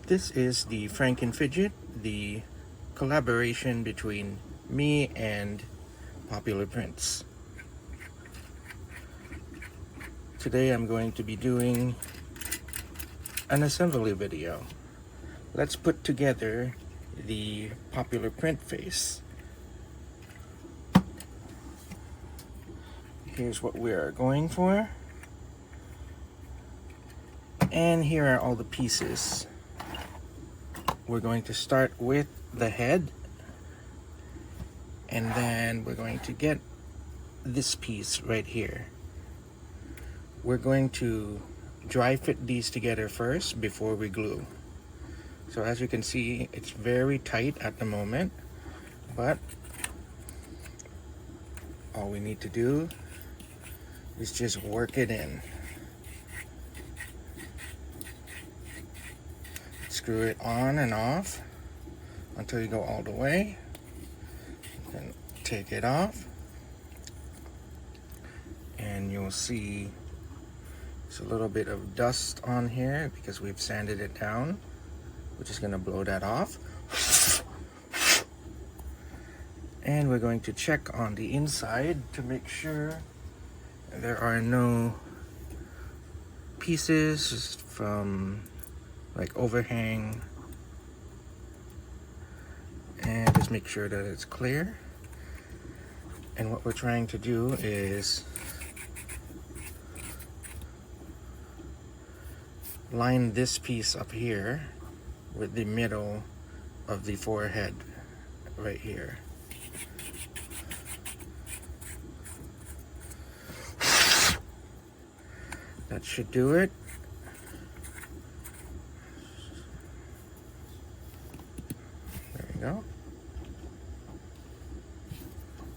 This is the Frankenfidget, the collaboration between me and Popular Prints. Today I'm going to be doing an assembly video. Let's put together the Popular Print face. Here's what we are going for. And here are all the pieces. We're going to start with the head, and then we're going to get this piece right here. We're going to dry fit these together first before we glue. So as you can see, it's very tight at the moment, but all we need to do is just work it in. Screw it on and off until you go all the way. Then take it off, and you'll see there's a little bit of dust on here because we've sanded it down. We're just going to blow that off. And we're going to check on the inside to make sure there are no pieces from like overhang, and just make sure that it's clear. And what we're trying to do is line this piece up here with the middle of the forehead right here. That should do it. Go.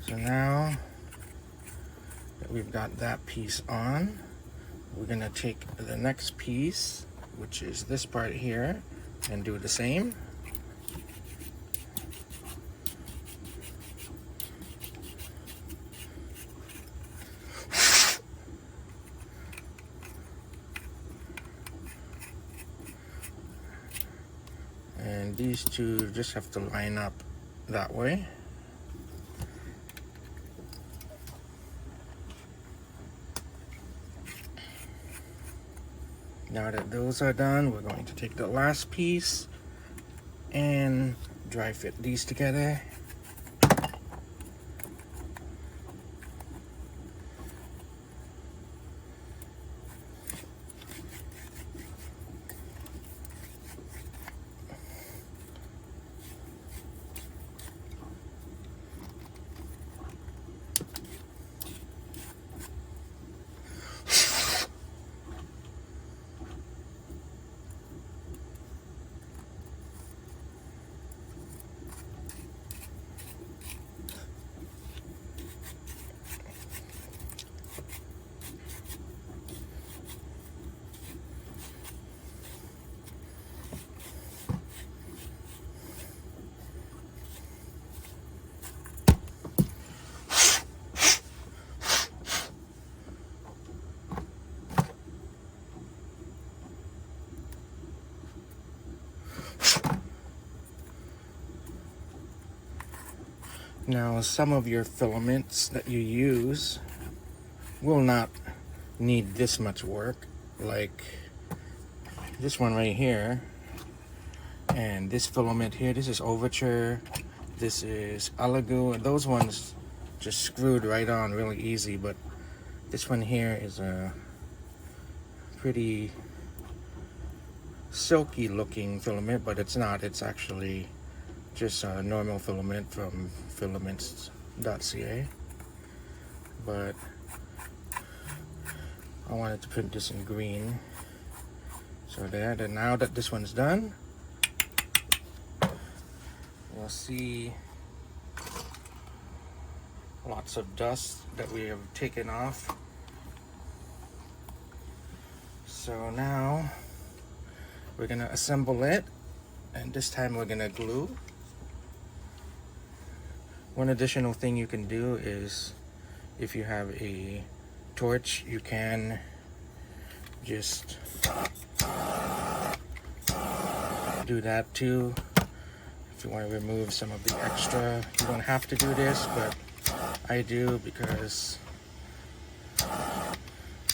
So now that we've got that piece on, we're gonna take the next piece, which is this part here, and do the same. And these two just have to line up that way. Now that those are done, we're going to take the last piece and dry fit these together. Now, some of your filaments that you use will not need this much work, like this one right here, and this filament here. This is Overture, this is Alagu, and those ones just screwed right on really easy, but this one here is a pretty silky looking filament, but it's not. It's actually just a normal filament from filaments.ca, but I wanted to print this in green. So there, then now that this one's done, you'll see lots of dust that we have taken off. So now we're gonna assemble it, and this time we're gonna glue. One additional thing you can do is, if you have a torch, you can just do that too. If you want to remove some of the extra, you don't have to do this, but I do because I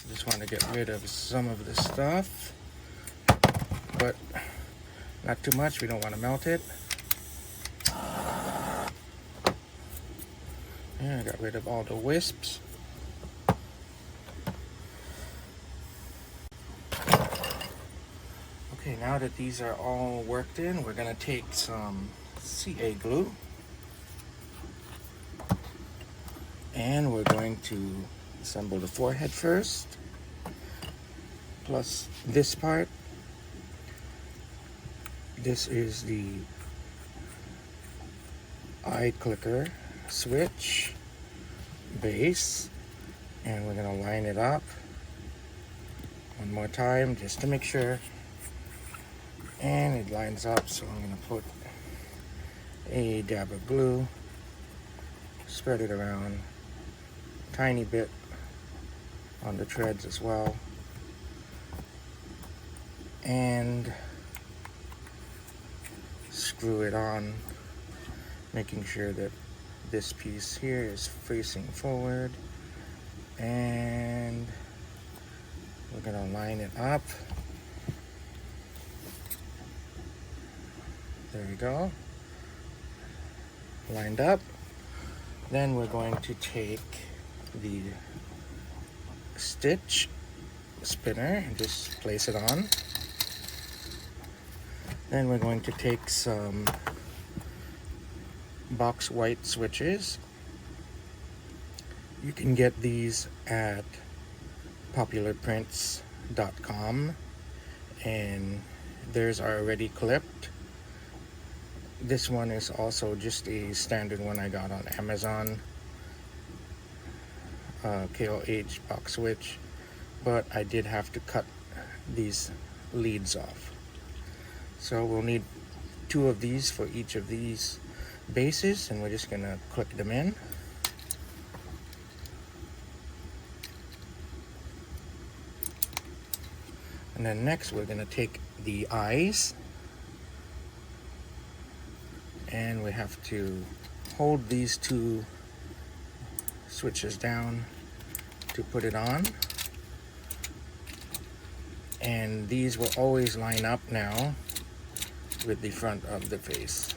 just want to get rid of some of the stuff, but not too much. We don't want to melt it. Yeah, I got rid of all the wisps. Okay, now that these are all worked in, we're gonna take some CA glue and we're going to assemble the forehead first, plus this part. This is the eye clicker switch base, and we're gonna line it up one more time just to make sure. And it lines up, so I'm gonna put a dab of glue, spread it around, tiny bit on the treads as well, and screw it on, making sure that this piece here is facing forward, and we're gonna line it up. There we go, lined up. Then we're going to take the stitch spinner and just place it on. Then we're going to take some box white switches. You can get these at popularprints.com, and theirs are already clipped. This one is also just a standard one I got on Amazon, KOH box switch, but I did have to cut these leads off. So we'll need 2 of these for each of these bases, and we're just gonna click them in. And then next we're gonna take the eyes, and we have to hold these 2 switches down to put it on. And these will always line up now with the front of the face.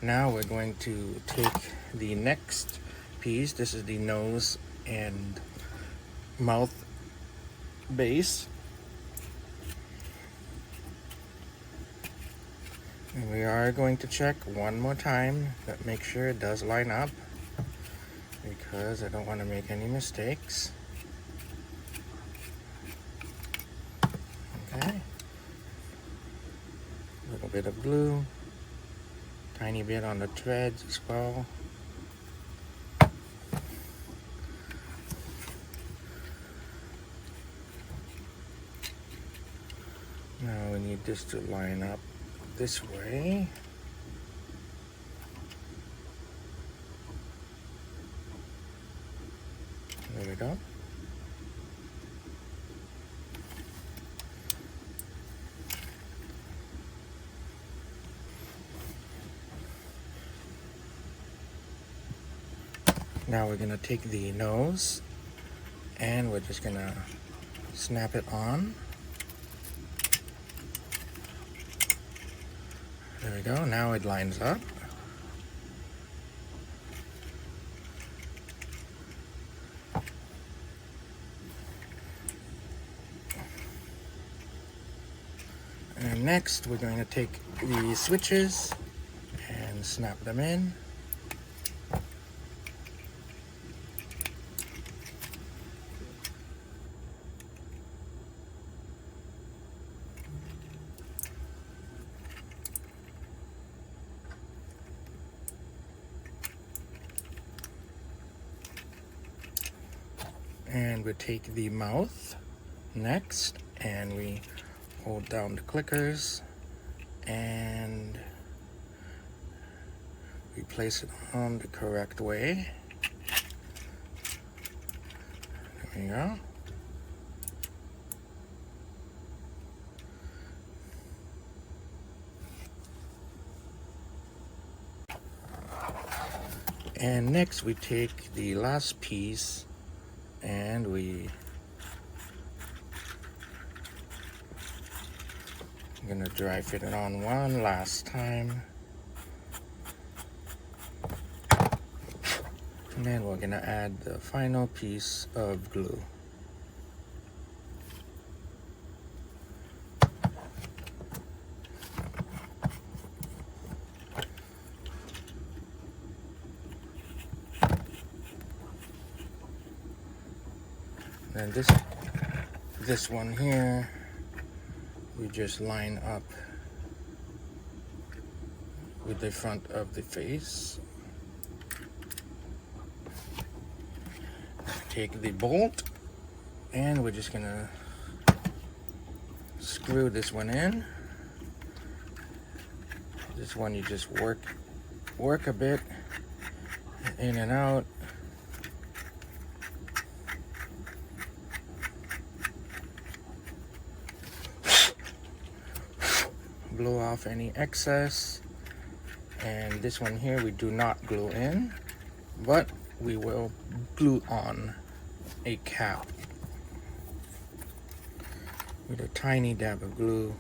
Now we're going to take the next piece. This is the nose and mouth base. And we are going to check one more time that make sure it does line up, because I don't want to make any mistakes. Okay. A little bit of glue, tiny bit on the threads as well. Now we need this to line up this way. There we go. Now we're gonna take the nose and we're just gonna snap it on. There we go, now it lines up. And next we're going to take the switches and snap them in. And we take the mouth next, and we hold down the clickers and we place it on the correct way. There we go. And next we take the last piece and I'm gonna dry fit it on one last time. And then we're gonna add the final piece of glue. And this one here, we just line up with the front of the face. Take the bolt and we're just gonna screw this one in. This one you just work a bit in and out. Blow off any excess. And this one here we do not glue in, but we will glue on a cap with a tiny dab of glue.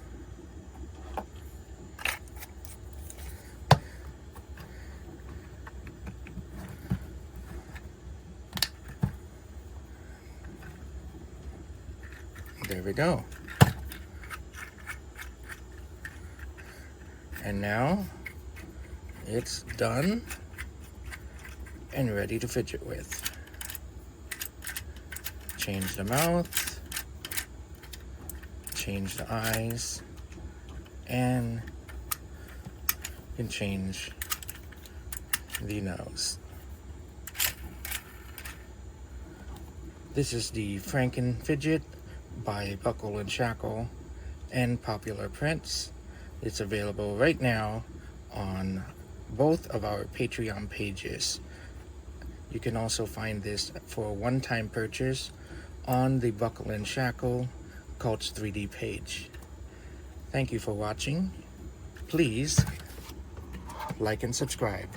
There we go. And now it's done and ready to fidget with. Change the mouth, change the eyes, and you can change the nose. This is the Frankenfidget by Buckle and Shackle and Pawpular Prints. It's available right now on both of our Patreon pages. You can also find this for a one-time purchase on the Buckle and Shackle Cults 3D page. Thank you for watching. Please like and subscribe.